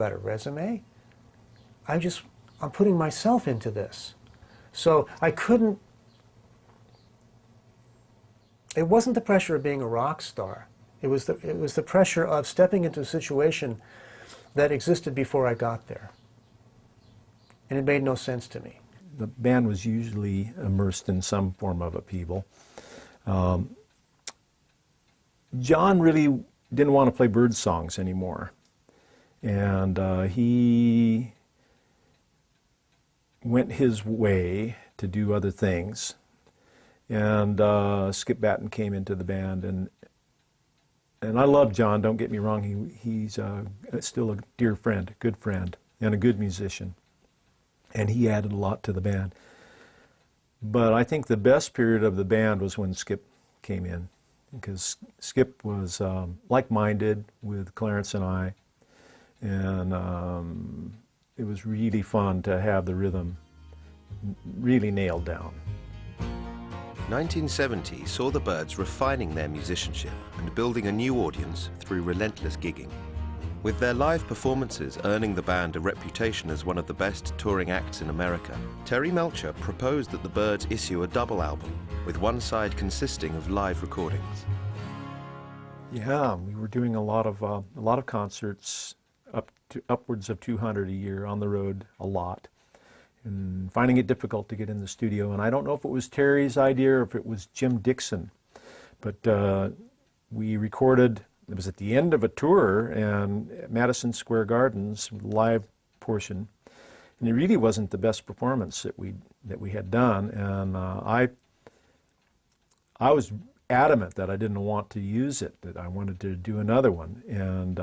Got a resume. I'm putting myself into this. So I couldn't, it wasn't the pressure of being a rock star. It was the pressure of stepping into a situation that existed before I got there. And it made no sense to me. The band was usually immersed in some form of upheaval. John really didn't want to play Byrds songs anymore. And he went his way to do other things. And Skip Batten came into the band. And I love John, don't get me wrong. He's still a dear friend, a good friend, and a good musician. And he added a lot to the band. But I think the best period of the band was when Skip came in, because Skip was like-minded with Clarence and I, and it was really fun to have the rhythm really nailed down. 1970 saw the Byrds refining their musicianship and building a new audience through relentless gigging. With their live performances earning the band a reputation as one of the best touring acts in America, Terry Melcher proposed that the Byrds issue a double album, with one side consisting of live recordings. Yeah, we were doing a lot of concerts, upwards of 200 a year, on the road a lot, and finding it difficult to get in the studio. And I don't know if it was Terry's idea or if it was Jim Dixon, but we recorded. It was at the end of a tour and at Madison Square Gardens, live portion, and it really wasn't the best performance that we had done. And I was adamant that I didn't want to use it, that I wanted to do another one. And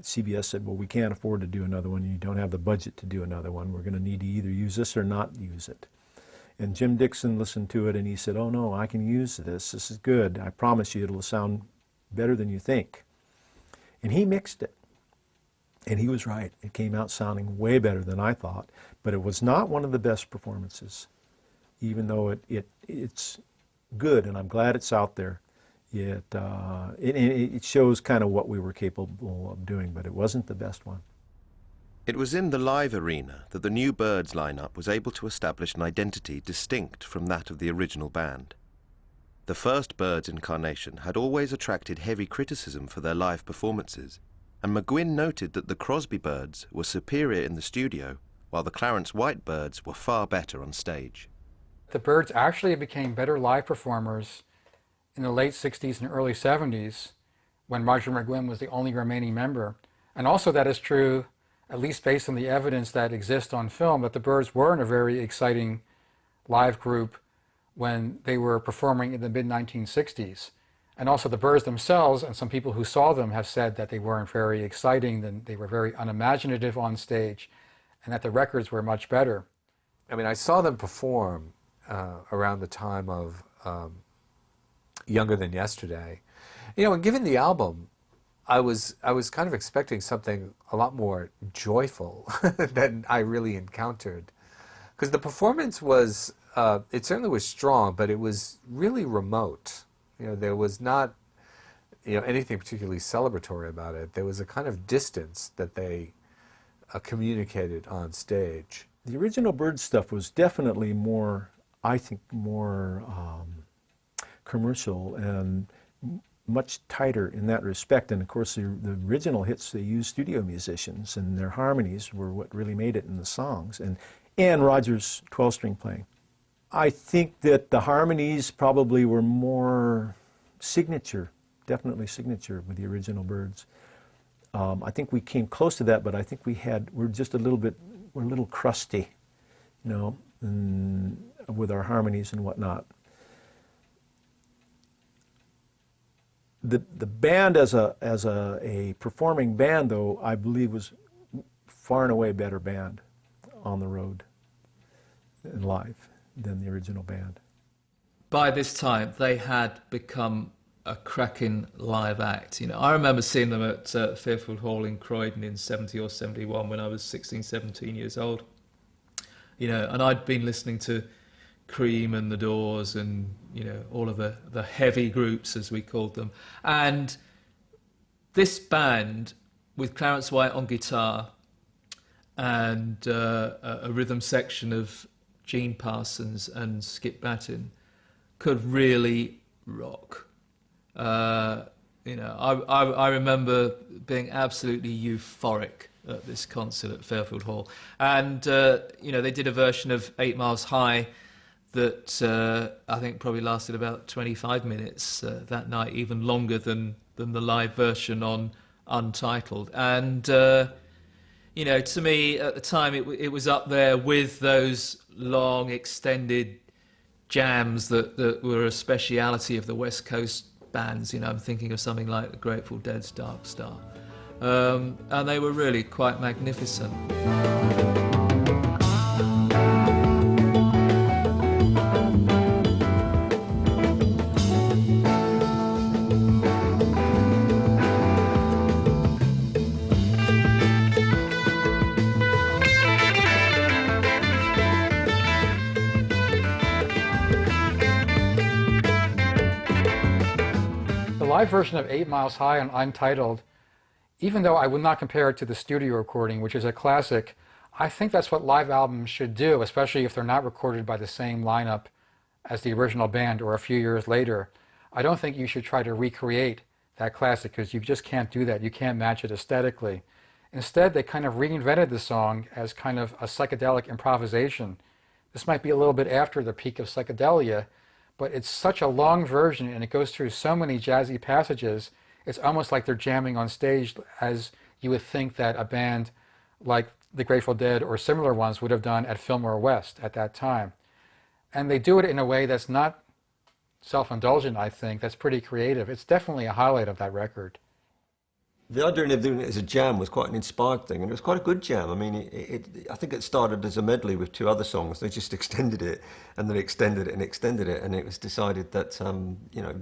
CBS said, "Well, we can't afford to do another one. You don't have the budget to do another one. We're going to need to either use this or not use it." And Jim Dixon listened to it and he said, "Oh no, I can use this. This is good. I promise you, it'll sound better than you think." And he mixed it. And he was right. It came out sounding way better than I thought. But it was not one of the best performances, even though it's good, and I'm glad it's out there. It shows kind of what we were capable of doing, but it wasn't the best one. It was in the live arena that the new Byrds lineup was able to establish an identity distinct from that of the original band. The first Byrds incarnation had always attracted heavy criticism for their live performances, and McGuinn noted that the Crosby Byrds were superior in the studio, while the Clarence White Byrds were far better on stage. The Byrds actually became better live performers in the late 60s and early 70s, when Roger McGuinn was the only remaining member. And also that is true, at least based on the evidence that exists on film, that the Byrds were in a very exciting live group when they were performing in the mid-1960s. And also the Byrds themselves, and some people who saw them have said that they weren't very exciting, that they were very unimaginative on stage, and that the records were much better. I mean, I saw them perform around the time of Younger Than Yesterday. You know, and given the album, I was kind of expecting something a lot more joyful than I really encountered. Because the performance was, it certainly was strong, but it was really remote. You know, there was not, anything particularly celebratory about it. There was a kind of distance that they communicated on stage. The original Byrds stuff was definitely more, I think, more commercial and much tighter in that respect. And of course, the original hits, they used studio musicians, and their harmonies were what really made it in the songs, and Roger's 12-string playing. I think that the harmonies probably were more signature, definitely signature with the original Byrds. I think we came close to that, but I think we're just a little crusty, and with our harmonies and whatnot. The band as a performing band, though, I believe was far and away better band on the road and live than the original band. By this time, they had become a cracking live act. I remember seeing them at Fairfield Hall in Croydon in 70 or 71 when I was 16, 17 years old. And I'd been listening to Cream and The Doors and, all of the heavy groups, as we called them. And this band with Clarence White on guitar and a rhythm section of Gene Parsons and Skip Battin could really rock. You know, I remember being absolutely euphoric at this concert at Fairfield Hall. And, you know, they did a version of 8 Miles High that I think probably lasted about 25 minutes that night, even longer than the live version on Untitled. And, you know, to me at the time it was up there with those long extended jams that were a speciality of the West Coast bands. You know, I'm thinking of something like the Grateful Dead's Dark Star. And they were really quite magnificent. The live version of 8 Miles High on Untitled, even though I would not compare it to the studio recording, which is a classic, I think that's what live albums should do, especially if they're not recorded by the same lineup as the original band or a few years later. I don't think you should try to recreate that classic because you just can't do that. You can't match it aesthetically. Instead, they kind of reinvented the song as kind of a psychedelic improvisation. This might be a little bit after the peak of psychedelia, but it's such a long version and it goes through so many jazzy passages, it's almost like they're jamming on stage, as you would think that a band like the Grateful Dead or similar ones would have done at Fillmore West at that time. And they do it in a way that's not self-indulgent, I think. That's pretty creative. It's definitely a highlight of that record. The idea of doing it as a jam was quite an inspired thing, and it was quite a good jam. I mean, I think it started as a medley with 2 other songs. They just extended it, and then extended it and extended it, and it was decided that you know,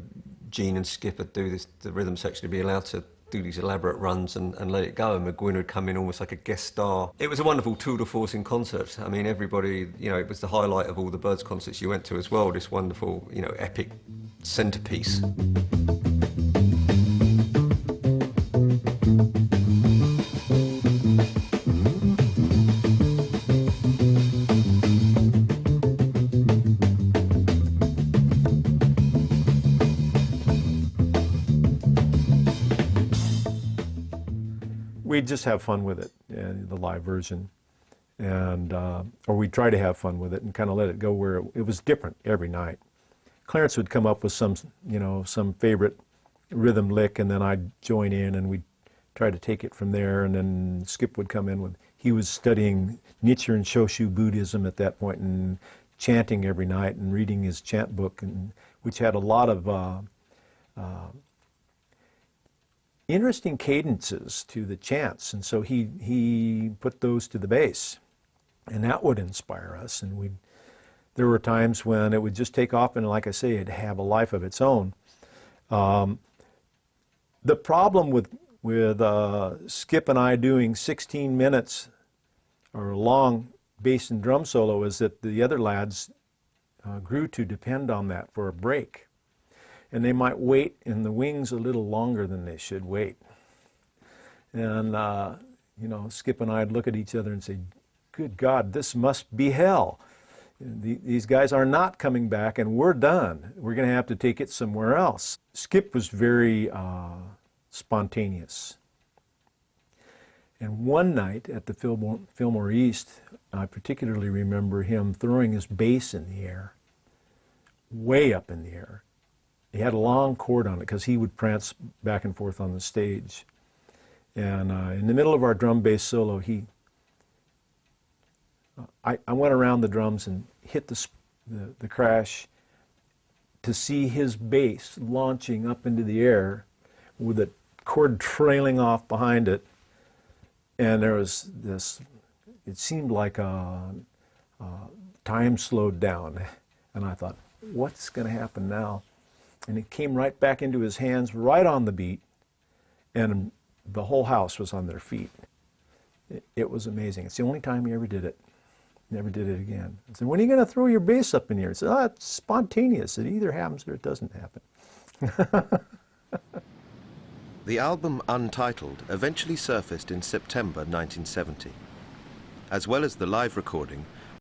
Gene and Skip would do this, the rhythm section would be allowed to do these elaborate runs and let it go, and McGuinn would come in almost like a guest star. It was a wonderful tour de force in concert. I mean, everybody, you know, it was the highlight of all the Byrds concerts you went to as well, this wonderful, you know, epic centerpiece. We just have fun with it, the live version, and or we try to have fun with it and kind of let it go where it was different every night. Clarence would come up with some, you know, some favorite rhythm lick, and then I'd join in, and we'd try to take it from there. And then Skip would come in with, he was studying Nichiren Shoshu Buddhism at that point, and chanting every night and reading his chant book, and which had a lot of interesting cadences to the chants, and so he put those to the bass, and that would inspire us. And there were times when it would just take off, and like I say, it'd have a life of its own. The problem with Skip and I doing 16 minutes or a long bass and drum solo is that the other lads grew to depend on that for a break. And they might wait in the wings a little longer than they should wait. And, you know, Skip and I'd look at each other and say, good God, this must be hell. These guys are not coming back, and we're done. We're going to have to take it somewhere else. Skip was very spontaneous. And one night at the Fillmore East, I particularly remember him throwing his bass in the air, way up in the air. He had a long cord on it because he would prance back and forth on the stage. And in the middle of our drum bass solo, I went around the drums and hit the crash to see his bass launching up into the air with a cord trailing off behind it. And there was this, it seemed like time slowed down. And I thought, what's going to happen now? And it came right back into his hands, right on the beat, and the whole house was on their feet. It was amazing. It's the only time he ever did it. Never did it again. I said, when are you going to throw your bass up in the air? He said, oh, it's spontaneous. It either happens or it doesn't happen. The album Untitled eventually surfaced in September 1970. As well as the live recording,